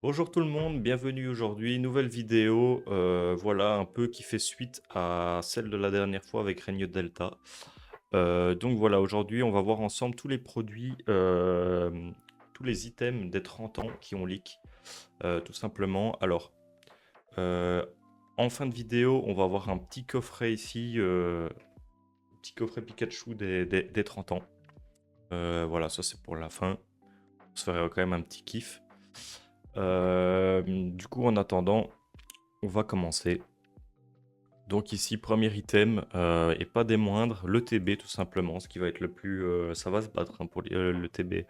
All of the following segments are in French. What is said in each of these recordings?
Bonjour tout le monde, bienvenue aujourd'hui, nouvelle vidéo, voilà un peu qui fait suite à celle de la dernière fois avec Reign Delta. Donc voilà, aujourd'hui on va voir ensemble tous les produits, tous les items des 30 ans qui ont leak, tout simplement. Alors, euh, en fin de vidéo, on va avoir un petit coffret ici, petit coffret Pikachu des 30 ans. Voilà, ça c'est pour la fin, on se ferait quand même un petit kiff. Du coup, en attendant, on va commencer. Donc ici, premier item, et pas des moindres, le TB tout simplement, ce qui va être le plus... ça va se battre hein, pour le TB.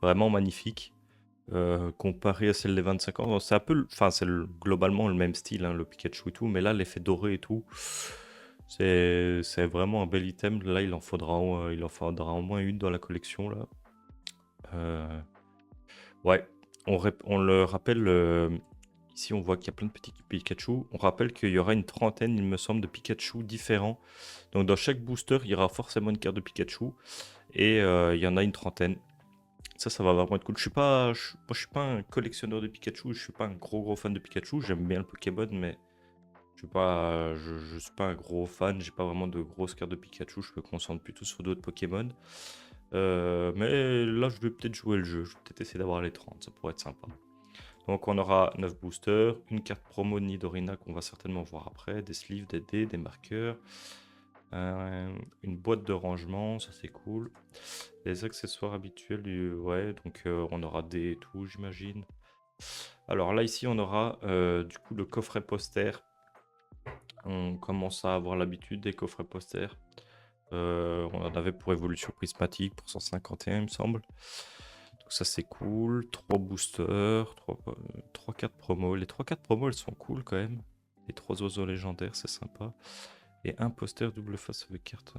Vraiment magnifique. Comparé à celle des 25 ans, c'est un peu... Enfin, c'est globalement le même style, hein, le Pikachu et tout, mais là, l'effet doré et tout, c'est vraiment un bel item. Là, il en faudra au moins une dans la collection, là. Euh, ouais, on le rappelle... ici, on voit qu'il y a plein de petits Pikachu. On rappelle qu'il y aura une trentaine, il me semble, de Pikachu différents. Donc, dans chaque booster, il y aura forcément une carte de Pikachu. Et il y en a une trentaine. Ça va vraiment être cool. Moi, je suis pas un collectionneur de Pikachu. Je suis pas un gros fan de Pikachu. J'aime bien le Pokémon, mais je suis pas un gros fan. J'ai pas vraiment de grosses cartes de Pikachu. Je me concentre plutôt sur d'autres Pokémon. Mais là, je vais peut-être jouer le jeu. Je vais peut-être essayer d'avoir les 30. Ça pourrait être sympa. Donc on aura 9 boosters, une carte promo de Nidorina qu'on va certainement voir après, des sleeves, des dés, des marqueurs, une boîte de rangement, ça c'est cool. Les accessoires habituels, ouais, donc on aura des et tout, j'imagine. Alors là, ici, on aura du coup le coffret poster. On commence à avoir l'habitude des coffrets posters. On en avait pour Évolution Prismatique, pour 151, il me semble. Donc ça c'est cool. 3 boosters, 3 cartes promo. Les 3 cartes promo elles sont cool quand même. Les 3 oiseaux légendaires, c'est sympa. Et un poster double face avec carte.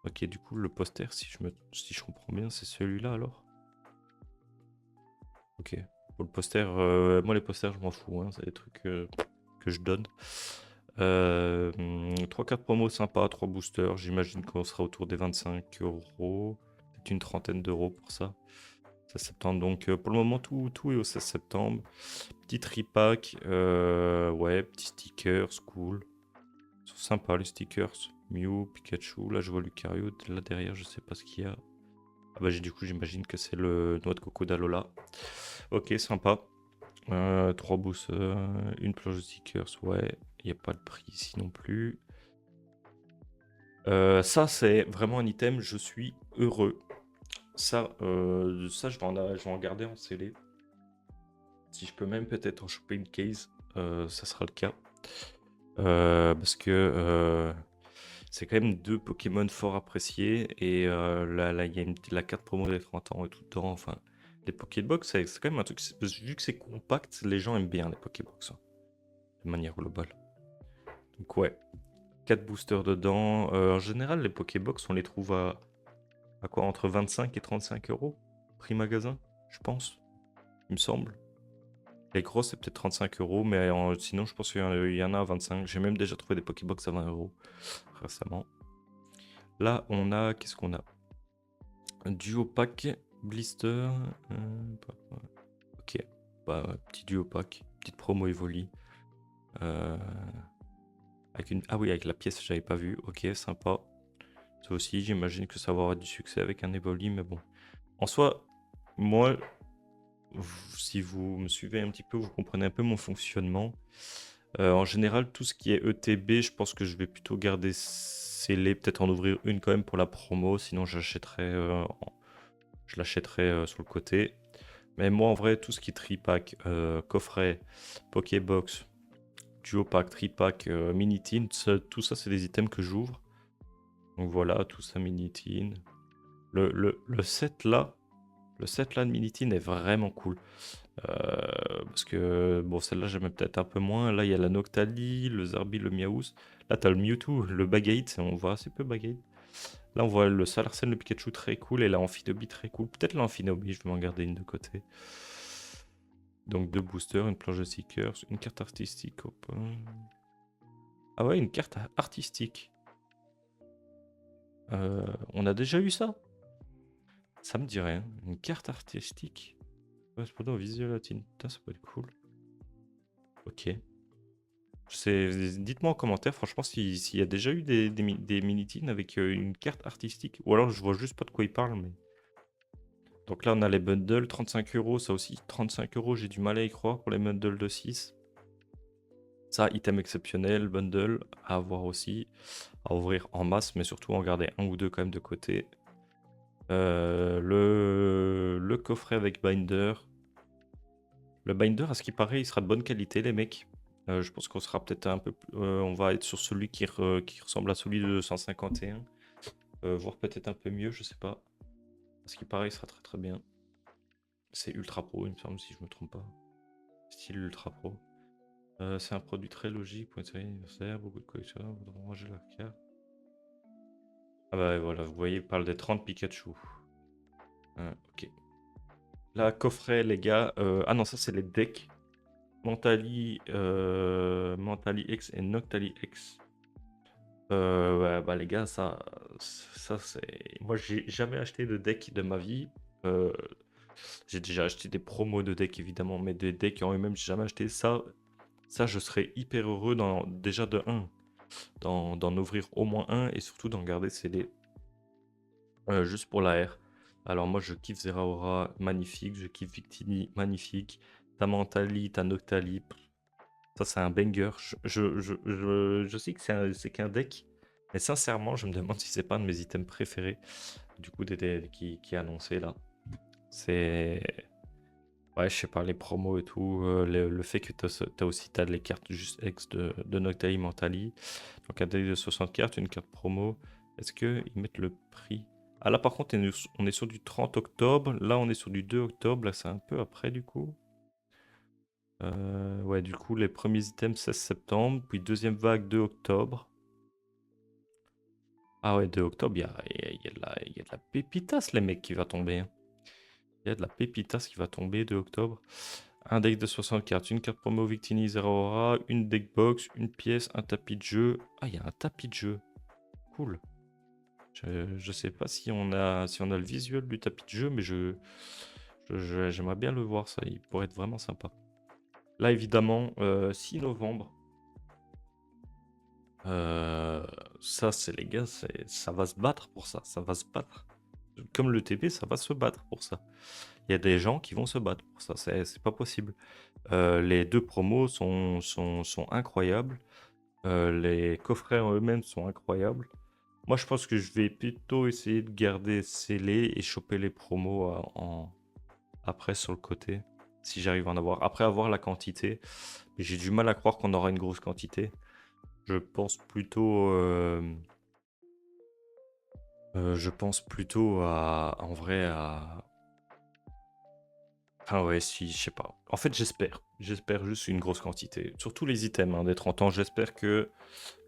Ok, du coup le poster, si je comprends bien, c'est celui-là alors. Ok. Pour le poster, moi les posters je m'en fous, hein, c'est des trucs que je donne. 3 cartes promo sympa, 3 boosters. J'imagine qu'on sera autour des 25 euros. Peut-être une trentaine d'euros pour ça. 16 septembre. Donc pour le moment, tout est au 16 septembre. Petit tripack. Ouais, petits stickers, cool. Ils sont sympas les stickers. Mew, Pikachu. Là, je vois Lucario. Là derrière, je sais pas ce qu'il y a. Ah bah, du coup, j'imagine que c'est le noix de coco d'Alola. Ok, sympa. 3 boosters, une planche de stickers, ouais. Il n'y a pas de prix ici non plus. Ça, c'est vraiment un item, je suis heureux. Ça je vais en garder en scellé. Si je peux même peut-être en choper une case, ça sera le cas. Parce que c'est quand même deux Pokémon fort appréciés. Et là, il y a la carte promo des 30 ans et tout le temps. Enfin, les Pokébox, c'est quand même un truc. Vu que c'est compact, les gens aiment bien les Pokébox, hein, de manière globale. Donc, ouais, 4 boosters dedans. En général, les Pokébox, on les trouve à quoi? Entre 25 et 35 euros prix magasin, je pense, il me semble. Les gros, c'est peut-être 35 euros, mais sinon, je pense qu'il y en a à 25. J'ai même déjà trouvé des Pokébox à 20 euros récemment. Là, on a. Qu'est-ce qu'on a? Un duo pack, blister. Ok. Bah, petit duo pack. Petite promo Evoli. Euh, Ah oui, avec la pièce, j'avais pas vu. Ok, sympa. Ça aussi, j'imagine que ça va avoir du succès avec un Evoli, mais bon. En soi, moi, si vous me suivez un petit peu, vous comprenez un peu mon fonctionnement. En général, tout ce qui est ETB, je pense que je vais plutôt garder scellé, peut-être en ouvrir une quand même pour la promo, sinon je l'achèterai sur le côté. Mais moi, en vrai, tout ce qui est tripack, coffret, Pokébox, duo pack, tripack, mini tin, tout ça, c'est des items que j'ouvre. Donc voilà, tout ça mini tin. Le set là, le set là de mini tin est vraiment cool. Parce que, bon, celle-là, j'aimais peut-être un peu moins. Là, il y a la Noctali, le Zarbi, le Miaouz. Là, t'as le Mewtwo, le Bagate. On voit assez peu Bagate. Là, on voit le Salarsen, le Pikachu très cool. Et la Amphidobi très cool. Peut-être l'Amphidobi, je vais m'en garder une de côté. Donc, deux boosters, une planche de Seekers, une carte artistique. Hop. Ah ouais, une carte artistique. On a déjà eu ça? Ça me dit rien. Une carte artistique. Correspondant au visual latine. Putain, ça peut être cool. Ok. Dites-moi en commentaire, franchement, s'il y a déjà eu des mini-teens avec une carte artistique. Ou alors je vois juste pas de quoi ils parlent. Mais... Donc là, on a les bundles, 35 euros. Ça aussi, 35 euros, j'ai du mal à y croire pour les bundles de 6. Ça, item exceptionnel, bundle, à avoir aussi. À ouvrir en masse, mais surtout en garder un ou deux quand même de côté. Le coffret avec binder. Le binder, à ce qui paraît, il sera de bonne qualité, les mecs. Je pense qu'on sera peut-être un peu on va être sur celui qui ressemble à celui de 251. Voire peut-être un peu mieux, je sais pas. À ce qui paraît, il sera très très bien. C'est ultra pro, il me semble, si je me trompe pas. Style ultra pro. C'est un produit très logique pour être anniversaire, beaucoup de collectionneurs voudront ranger leur carte. Ah bah voilà, vous voyez, il parle des 30 Pikachu. Ok. Là, coffret, les gars. Ah non, ça c'est les decks. Mentali X et Noctali X. Ouais, bah les gars, ça c'est. Moi, j'ai jamais acheté de deck de ma vie. Euh, j'ai déjà acheté des promos de deck évidemment, mais des decks en eux-mêmes, j'ai jamais acheté ça. Ça, je serais hyper heureux déjà de 1, d'en ouvrir au moins un et surtout d'en garder scellé. Juste pour la R. Alors moi, je kiffe Zeraora, magnifique. Je kiffe Victini, magnifique. Ta Mentali, ta Noctali. Ça, c'est un banger. Je sais que c'est qu'un deck, mais sincèrement, je me demande si c'est pas un de mes items préférés. Du coup, qui est annoncé là. C'est. Ouais, je sais pas, les promos et tout. Le fait que t'as aussi les cartes juste ex de Noctali Mentali. Donc un deck de 60 cartes, une carte promo. Est-ce qu'ils mettent le prix? Ah là, par contre, on est sur du 30 octobre. Là, on est sur du 2 octobre. Là, c'est un peu après du coup. Ouais, du coup, les premiers items 16 septembre, puis deuxième vague 2 octobre. Ah ouais, 2 octobre, il y a de la pépitas, les mecs, qui va tomber, hein. Il y a de la pépitas qui va tomber 2 octobre. Un deck de 60 cartes, une carte promo Victini Zero Aura, une deck box, une pièce, un tapis de jeu. Ah, il y a un tapis de jeu. Cool. Je sais pas si on a le visuel du tapis de jeu, mais j'aimerais bien le voir, ça. Il pourrait être vraiment sympa. Là, évidemment, 6 novembre. Ça, c'est les gars, ça va se battre pour ça. Ça va se battre. Comme le TP, ça va se battre pour ça. Il y a des gens qui vont se battre pour ça. C'est pas possible. Les deux promos sont incroyables. Les coffrets en eux-mêmes sont incroyables. Moi, je pense que je vais plutôt essayer de garder scellé et choper les promos après sur le côté. Si j'arrive à en avoir. Après avoir la quantité. Mais j'ai du mal à croire qu'on aura une grosse quantité. Je pense plutôt en vrai, à. Enfin ouais, si, je sais pas. En fait, j'espère. J'espère juste une grosse quantité. Surtout les items des 30 ans. J'espère que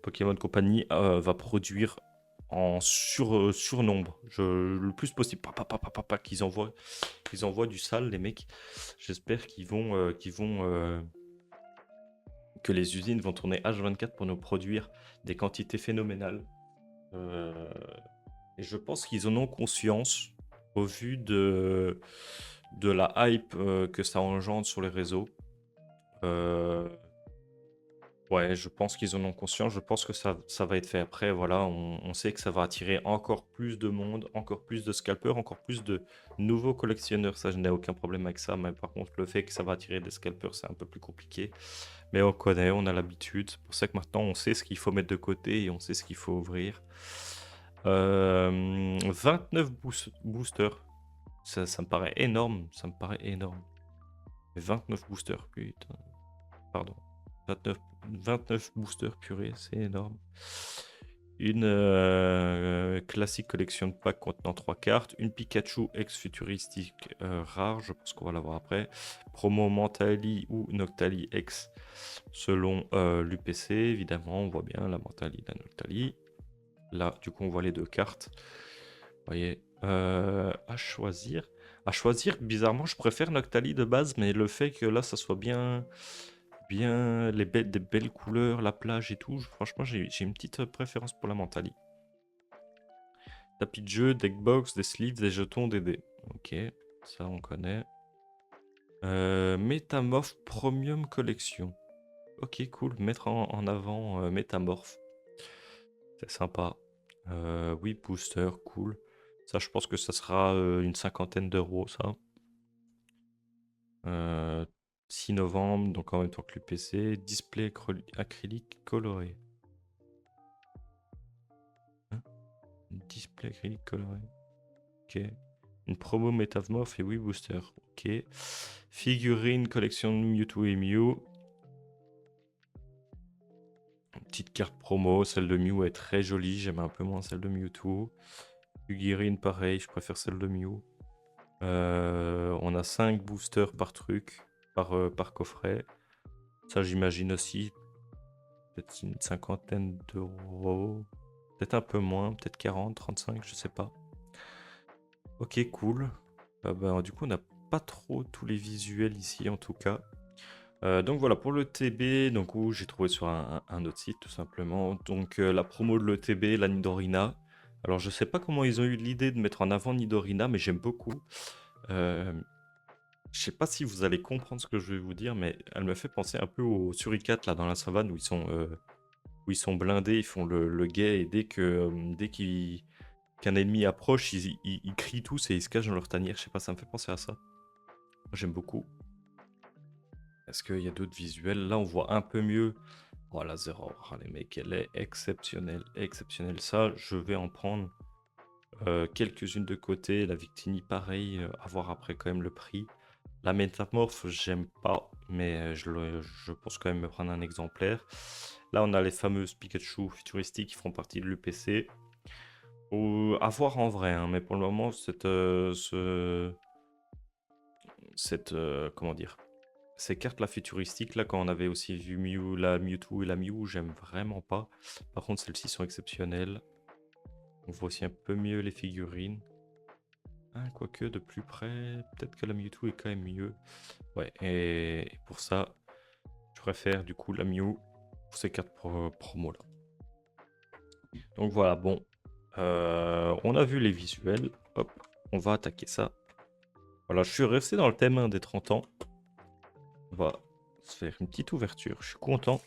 Pokémon Company va produire en surnombre. Le plus possible. Qu'ils envoient du sale, les mecs. J'espère que les usines vont tourner H24 pour nous produire des quantités phénoménales. Euh, Et je pense qu'ils en ont conscience au vu de la hype que ça engendre sur les réseaux. Euh, ouais, je pense qu'ils en ont conscience. Je pense que ça va être fait après. Voilà, on sait que ça va attirer encore plus de monde, encore plus de scalpers, encore plus de nouveaux collectionneurs. Ça, je n'ai aucun problème avec ça. Mais par contre, le fait que ça va attirer des scalpers, c'est un peu plus compliqué. Mais on connaît, on a l'habitude. C'est pour ça que maintenant, on sait ce qu'il faut mettre de côté et on sait ce qu'il faut ouvrir. 29 boosters. Ça me paraît énorme. Ça me paraît énorme. 29 boosters, putain. Pardon. 29 boosters, purée, c'est énorme. Une classique collection de packs contenant 3 cartes. Une Pikachu ex-futuristique rare. Je pense qu'on va l'avoir après. Promo Mentali ou Noctali X selon l'UPC. Évidemment, on voit bien la Mentali, la Noctali. Là, du coup, on voit les deux cartes. Vous voyez, à choisir. À choisir, bizarrement, je préfère Noctali de base, mais le fait que là, ça soit bien, des belles couleurs, la plage et tout, franchement, j'ai une petite préférence pour la Mentali. Tapis de jeu, deck box, des sleeves, des jetons, des dés. Ok, ça on connaît. Metamorph Premium Collection. Ok, cool. Mettre en avant Métamorph. C'est sympa. Oui, booster, cool. Ça, je pense que ça sera une 50aine d'euros, ça. 6 novembre, donc en même temps que l'UPC. Display acrylique coloré. Hein? Display acrylique coloré. Ok. Une promo Métamorph et oui, booster. Ok. Figurine, collection Mewtwo et Mew. Petite carte promo, celle de Mew est très jolie, j'aime un peu moins celle de Mewtwo. Figurine, pareil, je préfère celle de Mew. On a 5 boosters par truc, par coffret. Ça, j'imagine aussi, peut-être une 50aine d'euros. Peut-être un peu moins, peut-être 40, 35, je sais pas. Ok, cool. Du coup, on n'a pas trop tous les visuels ici, en tout cas. Donc voilà, pour le TB, donc où j'ai trouvé sur un autre site tout simplement. Donc la promo de l'ETB, la Nidorina. Alors je sais pas comment ils ont eu l'idée de mettre en avant Nidorina, mais j'aime beaucoup. Euh, je sais pas si vous allez comprendre ce que je vais vous dire, mais elle me fait penser un peu aux suricates là dans la savane où ils sont blindés, ils font le guet et dès qu'un ennemi approche, ils crient tous et ils se cachent dans leur tanière. Je sais pas, ça me fait penser à ça. J'aime beaucoup. Est-ce qu'il y a d'autres visuels? Là, on voit un peu mieux. Oh, la Zero, oh, les mecs, elle est exceptionnelle, exceptionnelle. Ça, je vais en prendre quelques-unes de côté. La Victini, pareil, à voir après quand même le prix. La Métamorph, j'aime pas, mais je pense quand même me prendre un exemplaire. Là, on a les fameuses Pikachu futuristiques qui font partie de l'UPC. À voir en vrai, hein, mais pour le moment, comment dire, ces cartes-là futuristiques, là, quand on avait aussi vu Mew, la Mewtwo et la Mew, j'aime vraiment pas. Par contre, celles-ci sont exceptionnelles. On voit aussi un peu mieux les figurines. Ah, quoique, de plus près, peut-être que la Mewtwo est quand même mieux. Ouais, et pour ça, je préfère du coup la Mew pour ces cartes promo là. Donc voilà, bon. On a vu les visuels. Hop, on va attaquer ça. Voilà, je suis resté dans le thème hein, des 30 ans. On va se faire une petite ouverture. Je suis content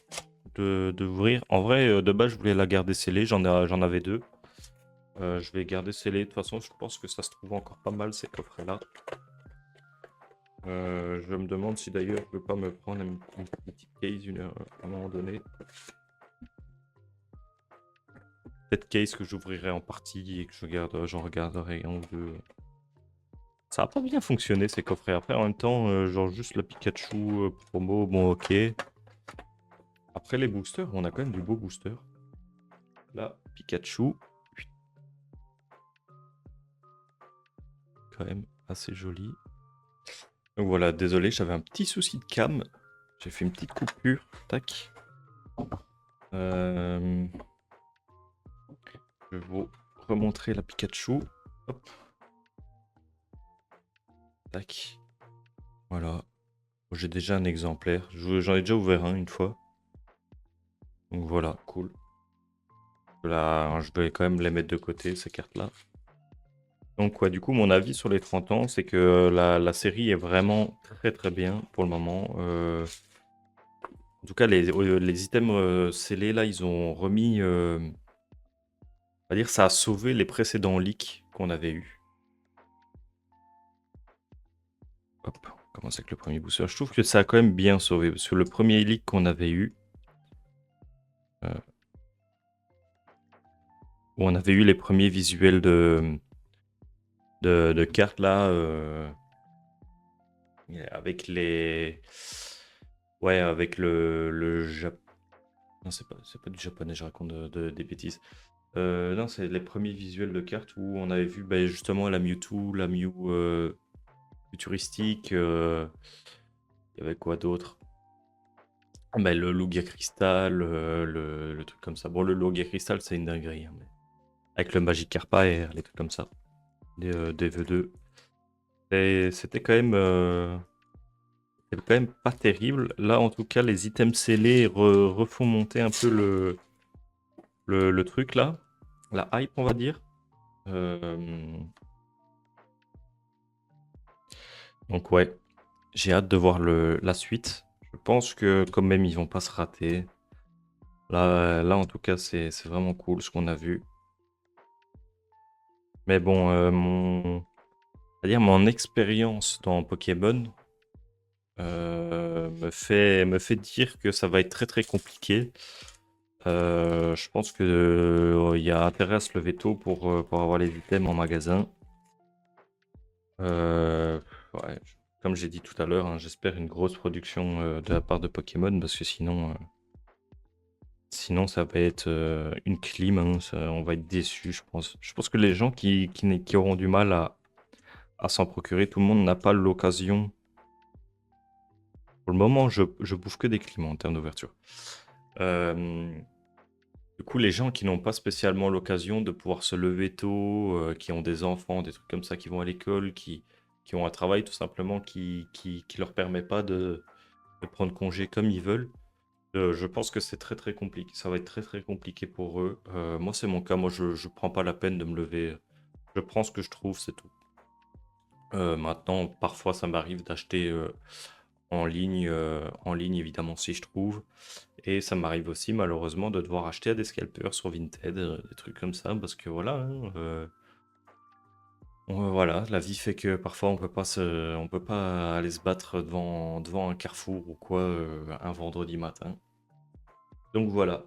d'ouvrir. En vrai, de base, je voulais la garder scellée. J'en avais deux. Je vais garder scellée. De toute façon, je pense que ça se trouve encore pas mal ces coffrets-là. Je me demande si d'ailleurs je peux pas me prendre une petite case à un moment donné. Peut-être case que j'ouvrirai en partie et que j'en regarderai un ou deux. Ça a pas bien fonctionné ces coffrets. Après, en même temps, genre juste la Pikachu promo, bon ok. Après les boosters, on a quand même du beau booster. Là, Pikachu. Quand même assez joli. Donc voilà, désolé, j'avais un petit souci de cam. J'ai fait une petite coupure. Tac. Je vais vous remontrer la Pikachu. Hop. Tac. Voilà. J'ai déjà un exemplaire. J'en ai déjà ouvert un une fois. Donc voilà, cool. Là, je vais quand même les mettre de côté, ces cartes-là. Donc ouais, du coup, mon avis sur les 30 ans, c'est que la série est vraiment très très bien pour le moment. En tout cas, les items scellés, là, ils ont remis... on va dire ça a sauvé les précédents leaks qu'on avait eu. Hop, on commence avec le premier booster. Je trouve que ça a quand même bien sauvé, parce que le premier leak qu'on avait eu, où on avait eu les premiers visuels de cartes là, avec les... Ouais, avec le Non, c'est pas du japonais, je raconte des bêtises. Non, c'est les premiers visuels de cartes où on avait vu bah, justement la Mewtwo, la Mew futuristique. Il y avait quoi d'autre? Bah, le Lugia Crystal, le truc comme ça. Bon, le Lugia Crystal, c'est une dinguerie, hein, mais... avec le Magikarp Air, les trucs comme ça. Des V2. Et c'était quand même pas terrible. Là, en tout cas, les items scellés refont monter un peu le truc là. La hype, on va dire. Donc ouais. J'ai hâte de voir la suite. Je pense que quand même ils vont pas se rater. Là en tout cas c'est vraiment cool ce qu'on a vu. Mais bon, c'est-à-dire mon expérience dans Pokémon me fait dire que ça va être très très compliqué. Je pense que il y a intérêt à se lever tôt pour avoir les items en magasin. Euh, ouais, comme j'ai dit tout à l'heure, hein, j'espère une grosse production de la part de Pokémon parce que sinon ça va être une clim, hein, on va être déçus, je pense. Je pense que les gens qui auront du mal à s'en procurer, tout le monde n'a pas l'occasion. Pour le moment, je bouffe que des climats en termes d'ouverture. Euh, du coup, les gens qui n'ont pas spécialement l'occasion de pouvoir se lever tôt, qui ont des enfants, des trucs comme ça, qui vont à l'école, qui ont un travail tout simplement qui leur permet pas de prendre congé comme ils veulent, je pense que c'est très très compliqué. Ça va être très très compliqué pour eux. Moi, c'est mon cas. Moi, je prends pas la peine de me lever. Je prends ce que je trouve, c'est tout. Maintenant, parfois, ça m'arrive d'acheter en ligne évidemment si je trouve. Et ça m'arrive aussi malheureusement de devoir acheter à des scalpers sur Vinted, des trucs comme ça, parce que voilà, hein, voilà, la vie fait que parfois on peut pas aller se battre devant un carrefour ou quoi un vendredi matin. Donc voilà.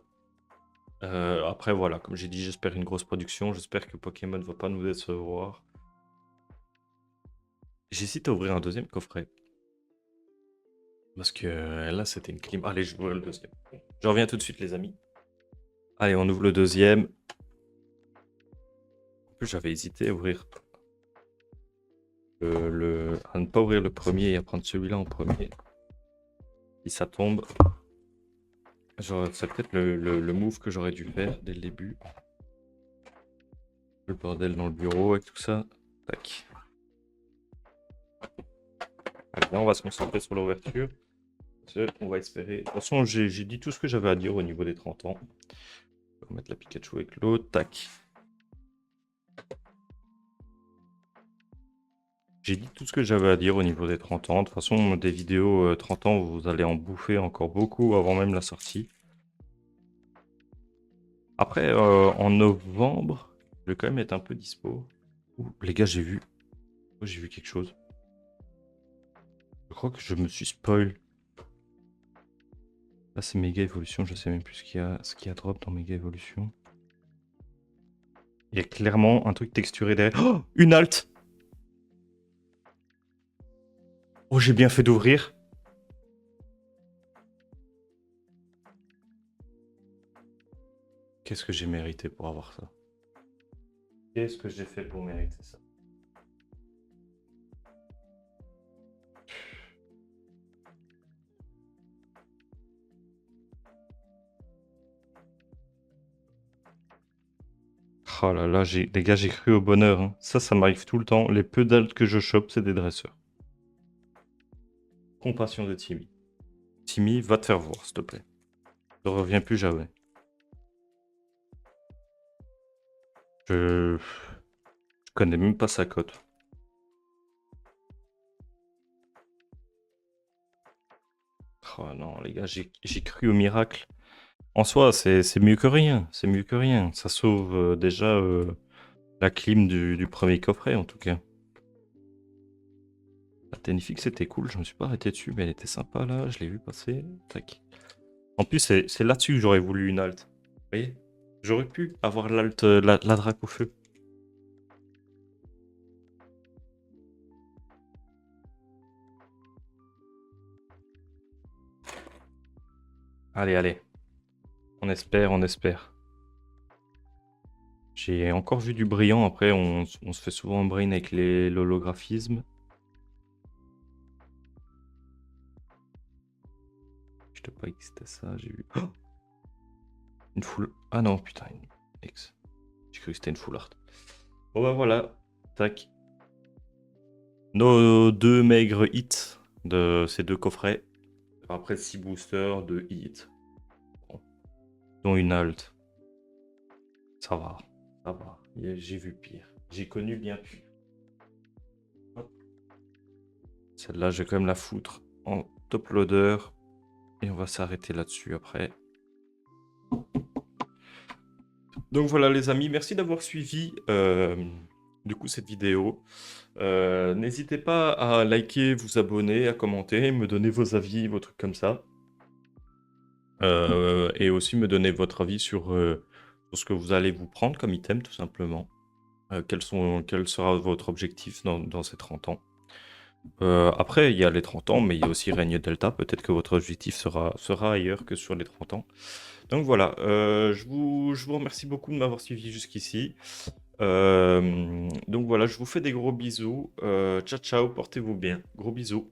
Après voilà, comme j'ai dit, j'espère une grosse production, j'espère que Pokémon va pas nous décevoir. J'hésite à ouvrir un deuxième coffret. Parce que là, c'était une clim. Allez, je vais ouvrir le deuxième. Je reviens tout de suite, les amis. Allez, on ouvre le deuxième. En plus, j'avais hésité à ouvrir à ne pas ouvrir le premier et à prendre celui-là en premier. Si ça tombe, c'est peut-être le move que j'aurais dû faire dès le début. Le bordel dans le bureau avec tout ça. Tac. Allez, là, on va se concentrer sur l'ouverture. On va espérer. De toute façon, j'ai dit tout ce que j'avais à dire au niveau des 30 ans. On va mettre la Pikachu avec l'autre. Tac. J'ai dit tout ce que j'avais à dire au niveau des 30 ans. De toute façon, des vidéos 30 ans, vous allez en bouffer encore beaucoup avant même la sortie. Après, en novembre, je vais quand même être un peu dispo. Ouh, les gars, j'ai vu quelque chose. Je crois que je me suis spoil. Là, c'est Méga Évolution. Je sais même plus ce qu'il y a drop dans Méga Évolution. Il y a clairement un truc texturé derrière. Oh, une halte! Oh, j'ai bien fait d'ouvrir. Qu'est-ce que j'ai mérité pour avoir ça? Qu'est-ce que j'ai fait pour mériter ça? Oh là là, les gars, j'ai cru au bonheur, hein. Ça m'arrive tout le temps. Les peu d'altes que je chope, c'est des dresseurs. Compassion de Timmy. Timmy, va te faire voir, s'il te plaît. Ne reviens plus jamais. Je connais même pas sa cote. Oh non, les gars, j'ai cru au miracle. En soi, c'est mieux que rien. C'est mieux que rien. Ça sauve déjà la clim du premier coffret, en tout cas. La Tenfix, c'était cool. Je me suis pas arrêté dessus, mais elle était sympa, là. Je l'ai vu passer. Tac. En plus, c'est là-dessus que j'aurais voulu une halte. Vous voyez? J'aurais pu avoir l'alt, la drac au feu. Allez, allez. On espère, on espère. J'ai encore vu du brillant. Après, on se fait souvent un brain avec l'holographisme. Je te pas que c'était ça. J'ai vu. Oh, une full. Ah non, putain. Une X. J'ai cru que c'était une full art. Bon bah voilà. Tac. Nos deux maigres hits de ces deux coffrets. Après 6 boosters, 2 hits. Bon. Dont une alt. Ça va. Ça va. J'ai vu pire. J'ai connu bien pire. Hop. Celle-là, je vais quand même la foutre en top loader. Et on va s'arrêter là-dessus après. Donc voilà les amis, merci d'avoir suivi du coup cette vidéo. N'hésitez pas à liker, vous abonner, à commenter, me donner vos avis, vos trucs comme ça. Et aussi me donner votre avis sur ce que vous allez vous prendre comme item tout simplement. Quel sera votre objectif dans ces 30 ans. Après, il y a les 30 ans, mais il y a aussi Règne Delta. Peut-être que votre objectif sera ailleurs que sur les 30 ans. Donc voilà, je vous remercie beaucoup de m'avoir suivi jusqu'ici. Donc voilà, je vous fais des gros bisous. Ciao, ciao, portez-vous bien. Gros bisous.